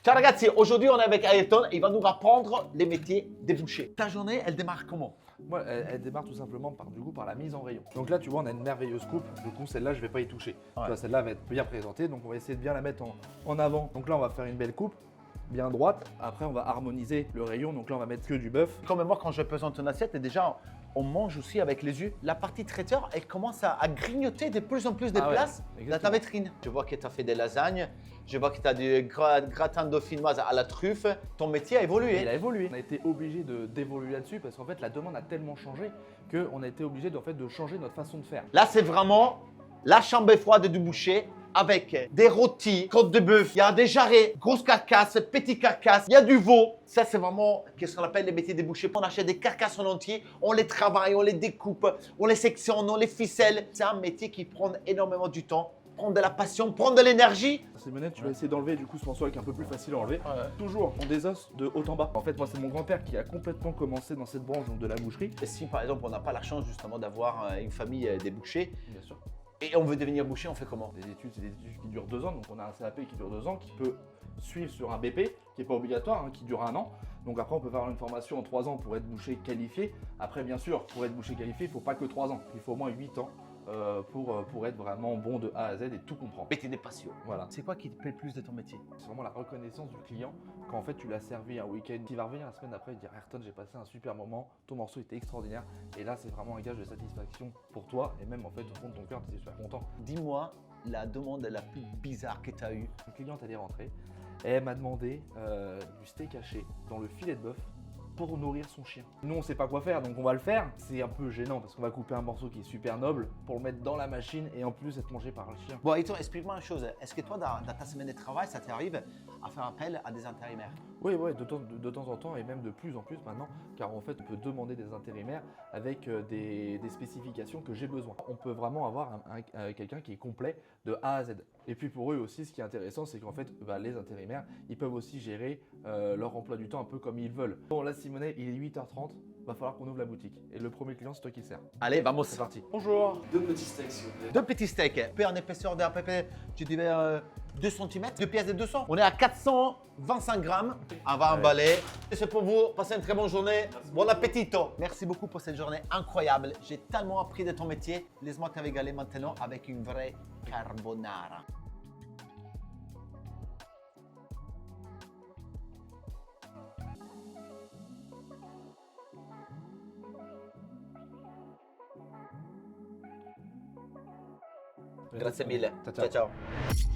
Ciao ragazzi, aujourd'hui on est avec Ayrton et il va nous apprendre les métiers des bouchers. Ta journée, elle démarre comment? Moi, elle démarre tout simplement par la mise en rayon. Donc là, tu vois, on a une merveilleuse coupe. Du coup, celle-là, je ne vais pas y toucher. Tu vois, celle-là va être bien présentée. Donc, on va essayer de bien la mettre en avant. Donc là, on va faire une belle coupe, bien droite. Après, on va harmoniser le rayon. Donc là, on va mettre que du bœuf. Comme moi, quand je présente une assiette, et déjà, on mange aussi avec les yeux. La partie traiteur, elle commence à grignoter de plus en plus de place dans ta vitrine. Je vois que tu as fait des lasagnes, je vois que tu as du gratin dauphinoise à la truffe. Ton métier a évolué. Il a évolué. On a été obligé d'évoluer là-dessus parce qu'en fait, la demande a tellement changé qu'on a été obligé de changer notre façon de faire. Là, c'est vraiment la chambre froide du boucher avec des rôtis, côtes de bœuf, il y a des jarrets, grosses carcasses, petites carcasses, il y a du veau. Ça, c'est vraiment ce qu'on appelle les métiers des bouchers. On achète des carcasses en entier, on les travaille, on les découpe, on les sectionne, on les ficelle. C'est un métier qui prend énormément du temps, prend de la passion, prend de l'énergie. Ces monettes, tu vas essayer d'enlever du coup ce morceau qui est un peu plus facile à enlever. Toujours on désosses de haut en bas. En fait, moi, c'est mon grand-père qui a complètement commencé dans cette branche de la boucherie. Et si par exemple, on n'a pas la chance justement d'avoir une famille des bouchers, Bien sûr. et on veut devenir boucher, on fait comment? Les études, c'est des études qui durent 2 ans, donc on a un CAP qui dure 2 ans, qui peut suivre sur un BP, qui n'est pas obligatoire, qui dure 1 an. Donc après, on peut faire une formation en 3 ans pour être boucher qualifié. Après, bien sûr, pour être boucher qualifié, il ne faut pas que 3 ans, il faut au moins 8 ans pour être vraiment bon de A à Z et tout comprendre. Métier des passions. Voilà. C'est quoi qui te plaît le plus de ton métier? C'est vraiment la reconnaissance du client quand en fait tu l'as servi un week-end. Il va revenir la semaine après et dire Ayrton, j'ai passé un super moment, ton morceau était extraordinaire. Et là, c'est vraiment un gage de satisfaction pour toi et même en fait au fond de ton cœur, tu es super content. Dis-moi la demande la plus bizarre que tu as eue. Une cliente, elle est rentrée et elle m'a demandé du steak haché dans le filet de bœuf pour nourrir son chien. Nous, on sait pas quoi faire, donc on va le faire. C'est un peu gênant parce qu'on va couper un morceau qui est super noble pour le mettre dans la machine et en plus être mangé par le chien. Bon, Ayrton, explique-moi une chose. Est-ce que toi, dans ta semaine de travail, ça t'arrive à faire appel à des intérimaires? Oui, de temps en temps et même de plus en plus maintenant, car en fait, on peut demander des intérimaires avec des spécifications que j'ai besoin. On peut vraiment avoir quelqu'un qui est complet de A à Z. Et puis pour eux aussi, ce qui est intéressant, c'est qu'en fait, les intérimaires, ils peuvent aussi gérer leur emploi du temps un peu comme ils veulent. Bon, là, Simonet, il est 8h30, va falloir qu'on ouvre la boutique. Et le premier client, c'est toi qui le sers. Allez, vamos. C'est parti. Bonjour. 2 petits steaks, s'il vous plaît. 2 petits steaks. En épaisseur d'à peu près, tu dirais 2 cm, 2 pièces de 200. On est à 425 grammes. On va emballer. C'est pour vous. Passez une très bonne journée. Bon appétit. Merci beaucoup pour cette journée incroyable. J'ai tellement appris de ton métier. Laisse-moi te régaler maintenant avec une vraie carbonara. Grazie mille. Ciao, ciao. Ciao ciao.